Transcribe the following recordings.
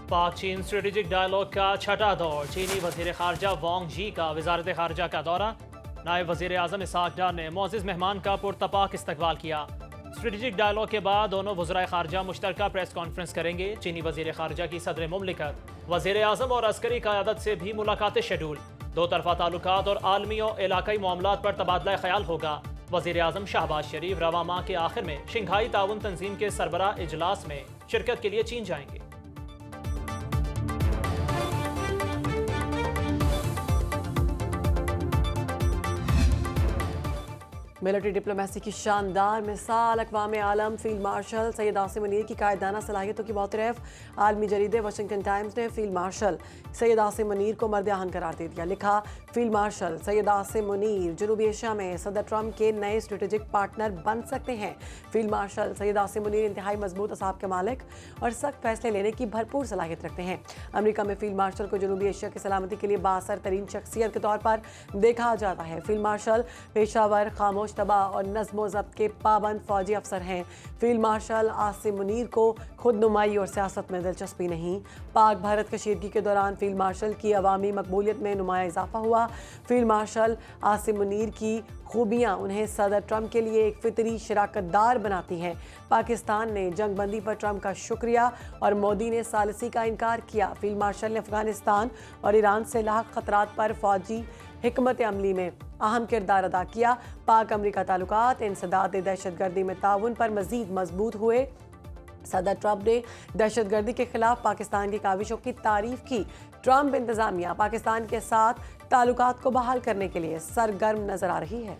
पाक चीन strategic dialogue का छठा दौर। चीनी वजीर खारजा वांग जी का वजारत खारजा का दौरा। नायब वजीर आजम इसहाक डार ने मोअज़्ज़िज़ मेहमान का पुरतपाक इस्तकबाल किया। स्ट्रेटेजिक डायलॉग के बाद दोनों वज़राए खारजा मुश्तरका प्रेस कॉन्फ्रेंस करेंगे। चीनी वजीर खारजा की सदर मुमलिकत, वजीर आजम और अस्करी क़यादत से भी मुलाकातें शेड्यूल। दो तरफा ताल्लुकात और आलमी और इलाकाई मामलात पर तबादला ख्याल होगा। वजीर आजम शहबाज शरीफ रवा माह के आखिर में शंघाई ताउन तंजीम के सरबराह इजलास में शिरकत के लिए चीन जाएंगे। मिलिट्री डिप्लोमेसी की शानदार मिसाल अक़वाम आलम फील्ड मार्शल सैयद आसिम मुनीर की कायदाना सलाहियतों की बौतरफ। आलमी जरीदे वाशिंगटन टाइम्स ने फील्ड मार्शल सैयद आसिम मुनीर को मर्द आहन करार दे दिया। लिखा, फील्ड मार्शल सैयद आसिम मुनीर जनूबी एशिया में सदर ट्रंप के नए स्ट्रेटेजिक पार्टनर बन सकते हैं। फील्ड मार्शल सैयद आसिम मुनीर इंतहाई मजबूत असाब के मालिक और सख्त फैसले लेने की भरपूर सलाहियत रखते हैं। अमरीका में फील्ड मार्शल को जनूबी एशिया की सलामती के लिए बाअसर तरीन शख्सियत के तौर पर देखा जाता है। फील्ड मार्शल पेशावर, खामोश, तबाह और नज़्म ज़ब्त के पाबंद फौजी अफसर हैं। फील्ड मार्शल आसिम मुनीर को खुद नुमाई और सियासत में दिलचस्पी नहीं। पाक भारत कशीदगी के दौरान फील्ड मार्शल की अवामी मकबूलियत में नुमाया इजाफा हुआ। फील्ड मार्शल आसिम मुनीर की खूबियाँ उन्हें सदर ट्रंप के लिए एक फितरी शराकतदार बनाती हैं। पाकिस्तान ने जंगबंदी पर ट्रंप का शुक्रिया और मोदी ने सालिसी का इनकार किया। फील्ड मार्शल ने अफगानिस्तान और ईरान से लाहक खतरात पर फौजी हिकमत अमली में अहम किरदार अदा किया। पाक अमरीका ताल्लुकात इंसदाद दहशतगर्दी में ताउन पर मजीद मजबूत हुए। सदर ट्रंप ने दहशतगर्दी के खिलाफ पाकिस्तान की काविशों की तारीफ की। ट्रंप इंतजामिया पाकिस्तान के साथ ताल्लुकात को बहाल करने के लिए सरगर्म नजर आ रही है।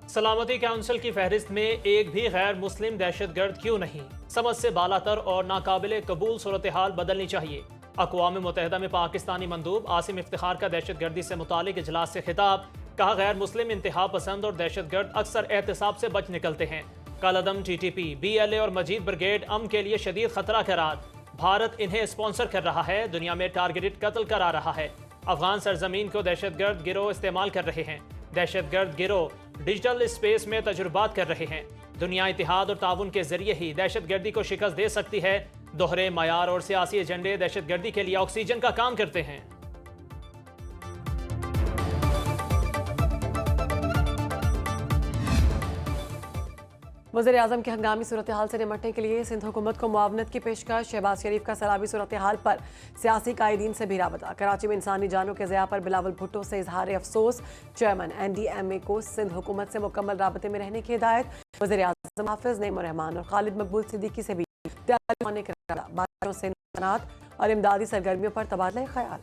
सलामती काउंसिल की फहरिस्त में एक भी गैर मुस्लिम दहशतगर्द क्यों नहीं? समझ से बालातर और नाकाबिले कबूल सूरत हाल बदलनी चाहिए। अक़वाम मुत्तहिदा में पाकिस्तानी मंदूब आसिम इफ्तिखार का दहशतगर्दी से मुतालिक इजलास से खिताब। कहा, गैर मुस्लिम इंतहा पसंद और दहशतगर्द अक्सर एहतसाब से बच निकलते हैं। कालादम TTP, BLA और मजीद ब्रिगेड अमन के लिए शदीद खतरा करार। भारत इन्हें स्पॉन्सर कर रहा है, दुनिया में टारगेटेड कत्ल करा रहा है। अफगान सरजमीन को दहशतगर्द गिरोह इस्तेमाल कर रहे हैं। दहशतगर्द गिरोह डिजिटल स्पेस में तजुर्बात कर रहे हैं। दुनिया इतिहाद और ताउन के जरिए ही दहशतगर्दी को शिकस्त दे सकती है। दोहरे मयार और सियासी एजेंडे दहशतगर्दी के लिए ऑक्सीजन का काम करते हैं। वज़ीर आज़म की हंगामी सूरत हाल से निमटने के लिए सिंध हुकूमत को मुआवनत की पेशकश। शहबाज शरीफ का सैलाबी सूरत हाल पर सियासी कायदीन से भी राबता। कराची में इंसानी जानों के ज़िया पर बिलावल भुट्टो से इजहार अफसोस। चेयरमैन NDMA को सिंध हुकूमत से मुकम्मल राबते में रहने की हिदायत। वज़ीर आज़म हाफिज़ नईम रहमान और खालिद मकबूल सिद्दीकी से भी बातों से और इमदादी सरगर्मियों पर तबादला ख्याल।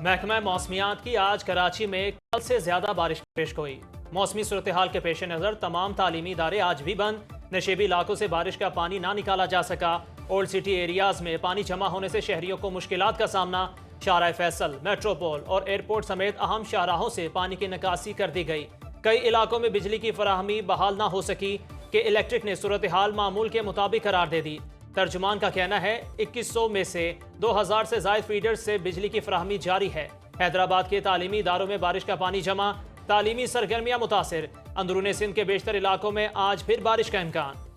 महकमा मौसमियात की आज कराची में कल से ज्यादा बारिश पेश गोई। मौसमी सूरत हाल के पेश नज़र तमाम तालीमी इदारे आज भी बंद। नशेबी इलाकों से बारिश का पानी ना निकाला जा सका। ओल्ड सिटी एरियाज में पानी जमा होने से शहरियों को मुश्किलात का सामना। शाहराह फैसल, मेट्रोपोल और एयरपोर्ट समेत अहम शाहराहों से पानी की निकासी कर दी गई। कई इलाकों में बिजली की फराहमी बहाल ना हो सकी कि इलेक्ट्रिक ने सूरत हाल मामूल के मुताबिक करार दे दी। तर्जुमान का कहना है 2100 में से 2000 से जायद फीडर्स से बिजली की फराहमी जारी है। हैदराबाद के तालीमी इदारों में बारिश का पानी जमा, तालीमी सरगर्मियां मुतासिर। अंदरूनी सिंध के बेशतर इलाकों में आज फिर बारिश का इम्कान।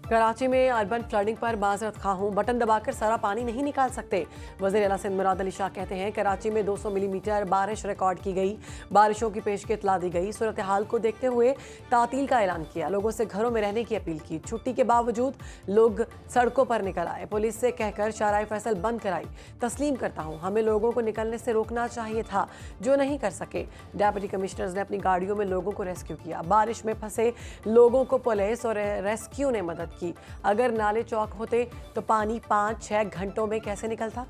कराची में अर्बन फ्लडिंग पर माजरत खा हूँ, बटन दबाकर सारा पानी नहीं निकाल सकते। वज़ीर आला सिंध मुराद अली शाह कहते हैं कराची में 200 मिलीमीटर बारिश रिकॉर्ड की गई। बारिशों की पेश की इतला दी गई। सूरत हाल को देखते हुए तातील का ऐलान किया। लोगों से घरों में रहने की अपील की। छुट्टी के बावजूद लोग सड़कों पर निकल आए। पुलिस से कहकर शाहराह फैसल बंद कराई। तस्लीम करता हूँ, हमें लोगों को निकलने से रोकना चाहिए था, जो नहीं कर सके। डिप्टी कमिश्नर्स ने अपनी गाड़ियों में लोगों को रेस्क्यू किया। बारिश में फंसे लोगों को पुलिस और रेस्क्यू ने मदद की। अगर नाले चौक होते तो पानी 5-6 घंटों में कैसे निकलता?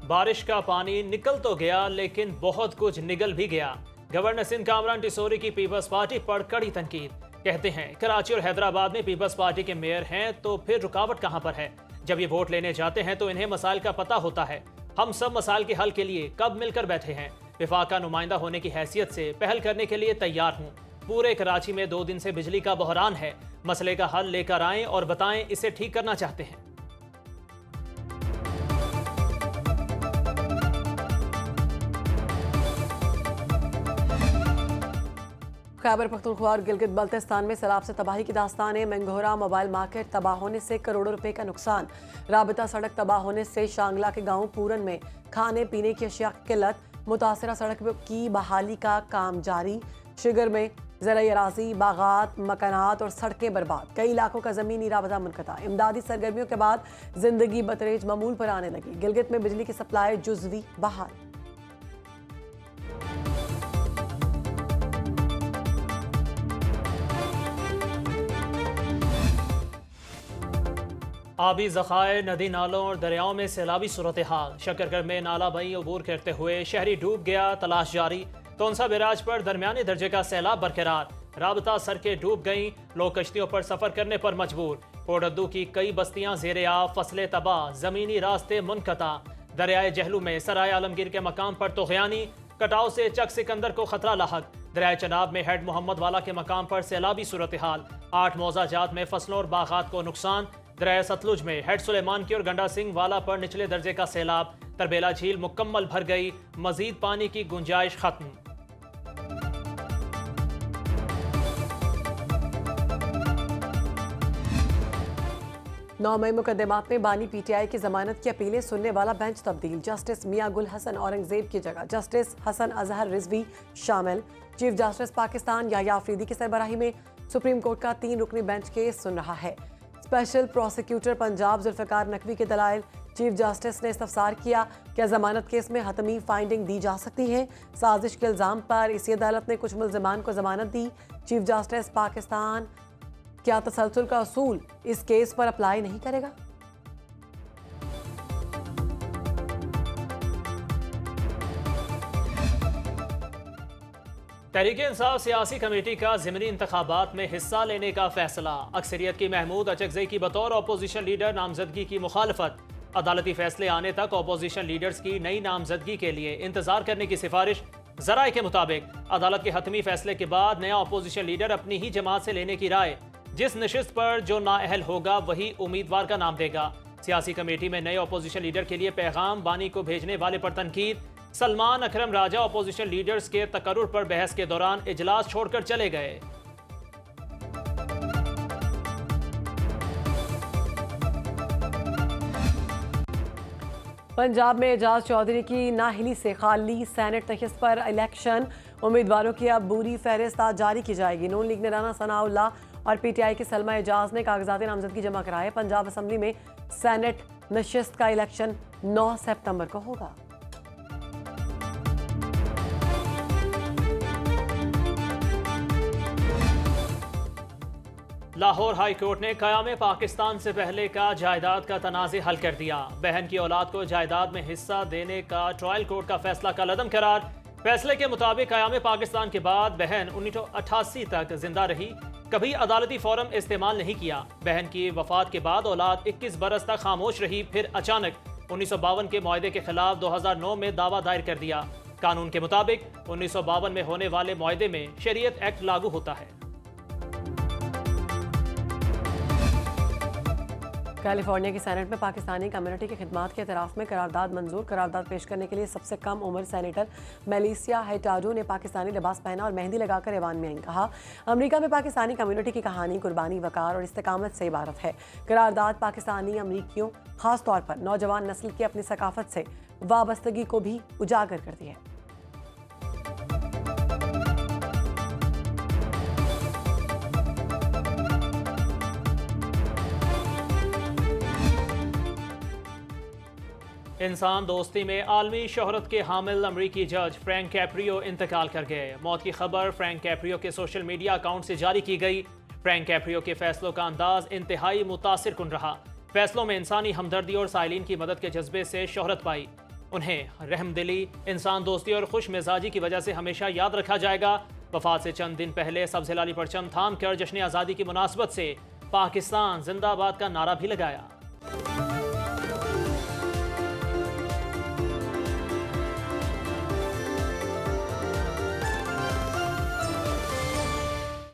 बारिश का पानी निकल तो गया लेकिन बहुत कुछ निगल भी गया। गवर्नर सिंध कामरान टिसोरी की पीपल्स पार्टी पर कड़ी तनकीद। कहते हैं कराची और हैदराबाद में पीपल्स पार्टी के मेयर हैं तो फिर रुकावट कहां पर है? जब ये वोट लेने जाते हैं तो इन्हें मसाइल का पता होता है। हम सब मसाइल के हल के लिए कब मिलकर बैठे हैं। विफाक का नुमाइंदा होने की हैसियत से पहल करने के लिए तैयार हूँ। पूरे कराची में 2 दिन से बिजली का बहरान है। मसले का हल लेकर आएं और बताएं इसे ठीक करना चाहते हैं। खैबर पख्तूनख्वा और गिलगित बल्तिस्तान में सैलाब से तबाही की दास्तान है। मंगोहरा मोबाइल मार्केट तबाह होने से करोड़ों रुपए का नुकसान। राबता सड़क तबाह होने से शांगला के गांव पूरन में खाने पीने की अशिया की किल्लत। मुतासरा सड़क की बहाली का काम जारी। शिगर में ज़राई अराजी, बागात, मकानात और सड़कें बर्बाद। कई इलाकों का ज़मीनी राबता मुनक़ता। इमदादी सरगर्मियों के बाद जिंदगी बतरेज मामूल पर आने लगी। गिलगित में बिजली की सप्लाई जुज़वी बहाल। आबी ज़खायर, नदी नालों और दरियाओं में सैलाबी सूरत हाल। शकरगढ़ में नाला बई अबूर करते हुए शहरी डूब गया, तलाश जारी। तोनसा बैराज पर दरमियानी दर्जे का सैलाब बरकरार। राबता सड़कें डूब गईं, लोग कश्तियों पर सफर करने पर मजबूर। पोडद्दू की कई बस्तियां ज़ेरे आब, फसलें तबाह, ज़मीनी रास्ते मुनक़ता। दरियाए जहलू में सराय आलमगीर के मकाम पर तोग़यानी। कटाव से चक सिकंदर को खतरा लाहक। दरियाए चनाब में हेड मोहम्मद वाला के मकाम पर सैलाबी सूरत हाल। 8 मौजा जात में फसलों और बागात को नुकसान। दरिया सतलुज में हेड सुलेमान की और गंडा सिंह वाला पर निचले दर्जे का सैलाब। तरबेला झील मुकम्मल भर गई, मजीद पानी की गुंजाइश खत्म। नौ मई मुकदमात में बानी पीटीआई की जमानत की अपीलें सुनने वाला बेंच तब्दील। जस्टिस मियां गुल हसन औरंगजेब की जगह जस्टिस हसन अजहर रिजवी शामिल। चीफ जस्टिस पाकिस्तान याह्या अफरीदी की सरबराही में सुप्रीम कोर्ट का 3 रुकनी बेंच केस सुन रहा है। स्पेशल प्रोसिक्यूटर पंजाब जुल्फिकार नकवी के दलाइल। चीफ जस्टिस ने इस्तफसार किया, क्या जमानत केस में हतमी फाइंडिंग दी जा सकती है। साजिश के इल्ज़ाम पर इसी अदालत ने कुछ मुल्ज़िमान को जमानत दी। चीफ जस्टिस पाकिस्तान क्या तसलसल का असूल इस केस पर अप्लाई नहीं करेगा। तहरीक इंसाफ सियासी कमेटी का ज़िमनी इंतखाबात में हिस्सा लेने का फैसला। अक्सरियत की महमूद अचकज़ई की बतौर अपोजिशन लीडर नामजदगी की मुखालफत। अदालती फैसले आने तक अपोजिशन लीडर्स की नई नामजदगी के लिए इंतजार करने की सिफारिश। ज़राए के मुताबिक अदालत के हतमी फैसले के बाद नया अपोजिशन लीडर अपनी ही जमात से लेने की राय। जिस नशिस्त पर जो नाअहल होगा वही उम्मीदवार का नाम देगा। सियासी कमेटी में नए अपोजिशन लीडर के लिए पैगाम बानी को भेजने वाले पर तनकीद। सलमान अकरम राजा अपोजिशन लीडर्स के तकर्रुर पर बहस के दौरान इजलास छोड़कर चले गए। पंजाब में एजाज चौधरी की नाहिली से खाली सेनेट नशिस्त पर इलेक्शन। उम्मीदवारों की अब बुरी फहरिस्त आज जारी की जाएगी। नून लीग ने राना सनाउल्ला और पीटीआई की सलमा एजाज ने कागजात नामजदगी जमा कराए। पंजाब असम्बली में सेनेट नशिस्त का इलेक्शन 9 सितंबर को होगा। लाहौर हाई कोर्ट ने क़याम पाकिस्तान से पहले का जायदाद का तनाज़े हल कर दिया। बहन की औलाद को जायदाद में हिस्सा देने का ट्रायल कोर्ट का फैसला कलअदम करार। फैसले के मुताबिक क़याम पाकिस्तान के बाद बहन 1988 तक जिंदा रही, कभी अदालती फोरम इस्तेमाल नहीं किया। बहन की वफात के बाद औलाद 21 बरस तक खामोश रही, फिर अचानक 1952 के मुआहदे के खिलाफ 2009 में दावा दायर कर दिया। कानून के मुताबिक 1952 में होने वाले मुआहदे में शरीयत एक्ट लागू होता है। कैलिफोर्निया की सेनेट में पाकिस्तानी कम्युनिटी की खिदमात के एतराफ़ में करारदाद मंजूर। करारदाद पेश करने के लिए सबसे कम उम्र सेनेटर मेलिसिया हेटाडो ने पाकिस्तानी लिबास पहना और मेहंदी लगाकर ऐवान में आई। कहा, अमेरिका में पाकिस्तानी कम्युनिटी की कहानी कुर्बानी, वकार और इस्तेकामत से इबारत है। करारदाद पाकिस्तानी अमरीकियों, खास तौर पर नौजवान नस्ल की अपनी सकाफत से वाबस्तगी को भी उजागर करती है। इंसान दोस्ती में आलमी शोहरत के हामिल अमरीकी जज फ्रैंक कैप्रियो इंतकाल कर गए। मौत की खबर फ्रैंक कैप्रियो के सोशल मीडिया अकाउंट से जारी की गई। फ्रैंक कैप्रियो के फैसलों का अंदाज इंतहाई मुतासिर कुन रहा। फैसलों में इंसानी हमदर्दी और साइलिन की मदद के जज्बे से शोहरत पाई। उन्हें रहमदिली, इंसान दोस्ती और खुश मिजाजी की वजह से हमेशा याद रखा जाएगा। वफात से चंद दिन पहले सब्ज़ हिलाली परचम थाम कर जश्न आज़ादी की मुनासबत से पाकिस्तान जिंदाबाद का नारा भी लगाया।